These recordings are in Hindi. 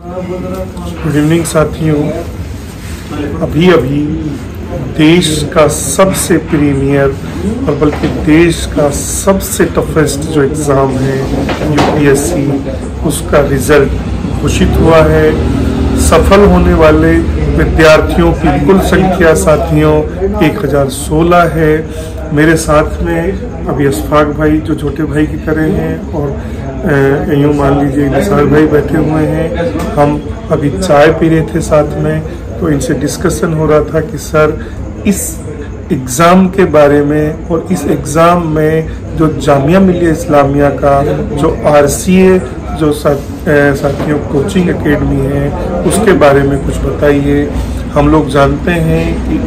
गुड इवनिंग साथियों। अभी देश का सबसे प्रीमियर और बल्कि देश का सबसे टफेस्ट जो एग्ज़ाम है यूपीएससी, उसका रिजल्ट घोषित हुआ है। सफल होने वाले विद्यार्थियों की कुल संख्या साथियों 1016 है। मेरे साथ में अभी अशफाक भाई जो छोटे भाई की तरह हैं और यूँ मान लीजिए निसार भाई बैठे हुए हैं। हम अभी चाय पी रहे थे साथ में, तो इनसे डिस्कशन हो रहा था कि सर इस एग्ज़ाम के बारे में और इस एग्ज़ाम में जो जामिया मिलिया इस्लामिया का जो आरसीए जो साथियों कोचिंग एकेडमी है उसके बारे में कुछ बताइए। हम लोग जानते हैं कि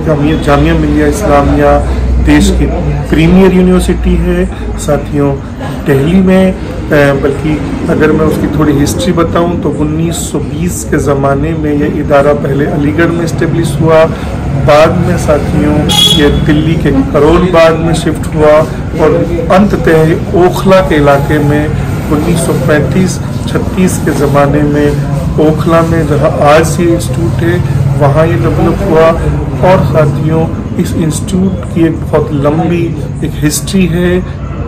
जामिया मिलिया इस्लामिया देश की प्रीमियर यूनिवर्सिटी है साथियों दिल्ली में। बल्कि अगर मैं उसकी थोड़ी हिस्ट्री बताऊं तो 1920 के ज़माने में यह इदारा पहले अलीगढ़ में इस्टेब्लिश हुआ, बाद में साथियों ये दिल्ली के करोल बाग में शिफ्ट हुआ और अंततः ओखला के इलाके में 1935-36 के ज़माने में ओखला में जहाँ आज ये इंस्टीट्यूट है वहाँ ये डेवलप हुआ। और साथियों इस इंस्टीट्यूट की एक बहुत लंबी एक हिस्ट्री है।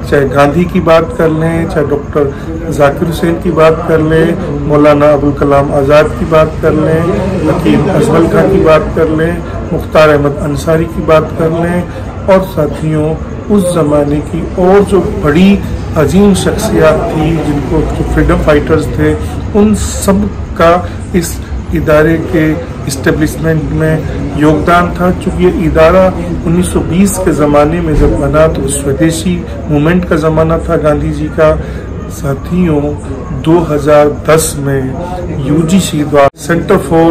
चाहे गांधी की बात कर लें, चाहे डॉक्टर जाकिर हुसैन की बात कर लें, मौलाना अबुल कलाम आज़ाद की बात कर लें, हकीम अजमल खां की बात कर लें, मुख्तार अहमद अंसारी की बात कर लें और साथियों उस ज़माने की और जो बड़ी अजीम शख्सियात थी जिनको जो फ्रीडम फाइटर्स थे, उन सब का इस इदारे के इस्टेब्लिशमेंट में योगदान था। चूँकि ये इदारा 1920 के ज़माने में जब बना तो स्वदेशी मूवमेंट का ज़माना था गांधी जी का। साथियों 2010 में यूजीसी द्वारा centre for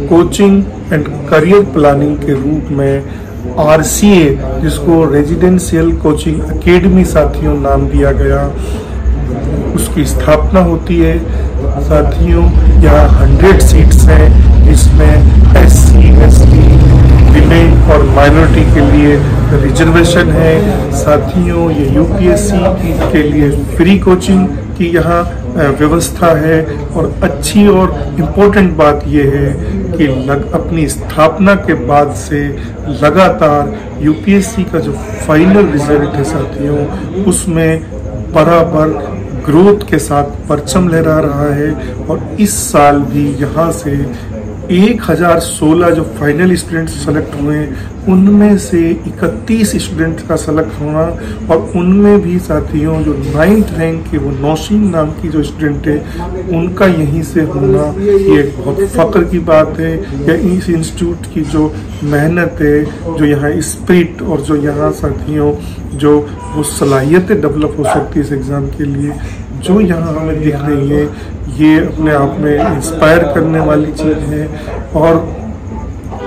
coaching and career planning के रूप में आरसीए, जिसको रेजिडेंशियल कोचिंग एकेडमी साथियों नाम दिया गया, उसकी स्थापना होती है। साथियों यहाँ 100 सीट्स हैं जिसमें एससी, एसटी, विमेन और माइनॉरिटी के लिए रिजर्वेशन है। साथियों ये यूपीएससी के लिए फ्री कोचिंग की यहाँ व्यवस्था है। और अच्छी और इम्पोर्टेंट बात यह है कि अपनी स्थापना के बाद से लगातार यूपीएससी का जो फाइनल रिजल्ट है साथियों उसमें बराबर ग्रोथ के साथ परचम लहरा रहा है। और इस साल भी यहाँ से 1016 जो फाइनल स्टूडेंट्स सेलेक्ट हुए उनमें से 31 स्टूडेंट्स का सेलेक्ट होना और उनमें भी साथियों जो 9th रैंक के वो नौशीन नाम की जो स्टूडेंट है उनका यहीं से होना ये एक बहुत फ़ख्र की बात है। या इस इंस्टीट्यूट की जो मेहनत है, जो यहाँ स्पिरिट और जो यहाँ साथियों जो वो सलाहियतें डेवलप हो सकती है इस एग्ज़ाम के लिए, जो यहाँ हमें दिख रही है, ये अपने आप में इंस्पायर करने वाली चीज़ है। और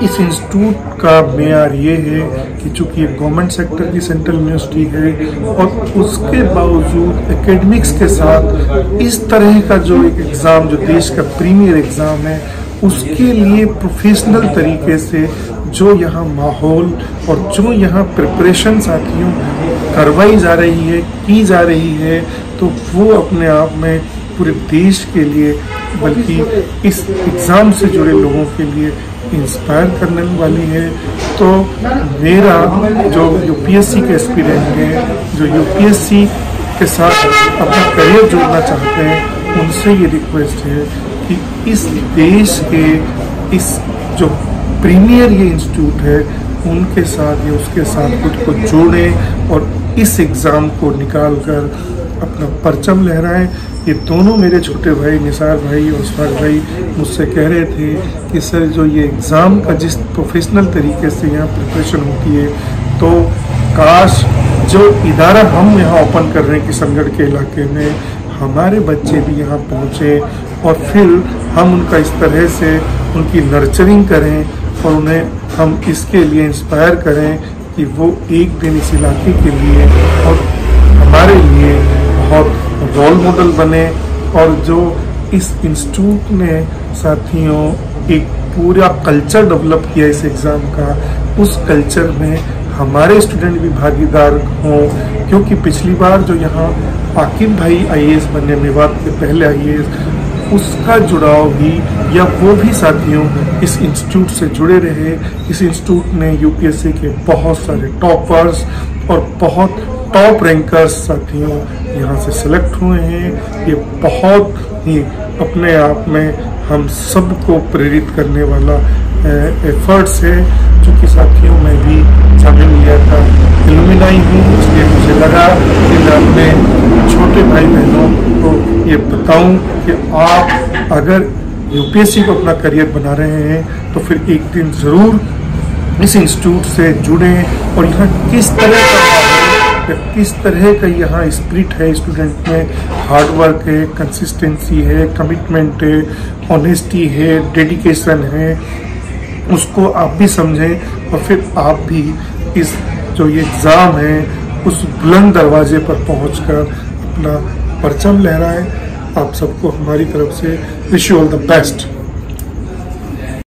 इस इंस्टीट्यूट का मेयार ये है कि चूँकि ये गवर्नमेंट सेक्टर की सेंट्रल यूनिवर्सिटी है और उसके बावजूद एकेडमिक्स के साथ इस तरह का जो एक एग्ज़ाम जो देश का प्रीमियर एग्ज़ाम है उसके लिए प्रोफेशनल तरीके से जो यहाँ माहौल और जो यहाँ प्रिपरेशन साथियों करवाई जा रही है, की जा रही है, तो वो अपने आप में पूरे देश के लिए बल्कि इस एग्ज़ाम से जुड़े लोगों के लिए इंस्पायर करने वाली है। तो मेरा जो यूपीएससी के एस्पिरेंट हैं, जो यूपीएससी के साथ अपना करियर जोड़ना चाहते हैं, उनसे ये रिक्वेस्ट है कि इस देश के इस जो प्रीमियर ये इंस्टीट्यूट है उनके साथ या उसके साथ खुद को जोड़ें और इस एग्ज़ाम को निकाल कर अपना परचम लहराएं। ये दोनों मेरे छोटे भाई निसार भाई और अशफाक भाई मुझसे कह रहे थे कि सर जो ये एग्ज़ाम का जिस प्रोफेशनल तरीके से यहाँ प्रिपरेशन होती है, तो काश जो इदारा हम यहाँ ओपन कर रहे हैं किशनगढ़ के इलाके में हमारे बच्चे भी यहाँ पहुँचे और फिर हम उनका इस तरह से उनकी नर्चरिंग करें और उन्हें हम इसके लिए इंस्पायर करें कि वो एक दिन इस इलाके के लिए और हमारे लिए बहुत रोल मॉडल बने। और जो इस इंस्टीट्यूट ने साथियों एक पूरा कल्चर डेवलप किया इस एग्ज़ाम का, उस कल्चर में हमारे स्टूडेंट भी भागीदार हों। क्योंकि पिछली बार जो यहाँ आकिब भाई आईएएस बने, मेवात के पहले आईएएस, उसका जुड़ाव भी या वो भी साथियों इस इंस्टीट्यूट से जुड़े रहे। इस इंस्टीट्यूट ने यूपीएससी के बहुत सारे टॉपर्स और बहुत टॉप रैंकर्स साथियों यहाँ से सिलेक्ट हुए हैं। ये बहुत ही अपने आप में हम सबको प्रेरित करने वाला एफर्ट्स है, क्योंकि साथियों मैं भी शामिल लिया था एलुमनाई हूँ, इसलिए मुझे लगा कि मैं अपने छोटे भाई बहनों को ये बताऊं कि आप अगर यूपीएससी को अपना करियर बना रहे हैं तो फिर एक दिन ज़रूर इस इंस्टीट्यूट से जुड़ें। और यहाँ किस तरह का किस तरह का यहाँ स्पिरिट है स्टूडेंट में, हार्डवर्क है, कंसिस्टेंसी है, कमिटमेंट है, ऑनेस्टी है, डेडिकेशन है, उसको आप भी समझें और फिर आप भी इस जो ये एग्ज़ाम है उस बुलंद दरवाजे पर पहुंचकर अपना परचम लहराएं। आप सबको हमारी तरफ से wish you all the best.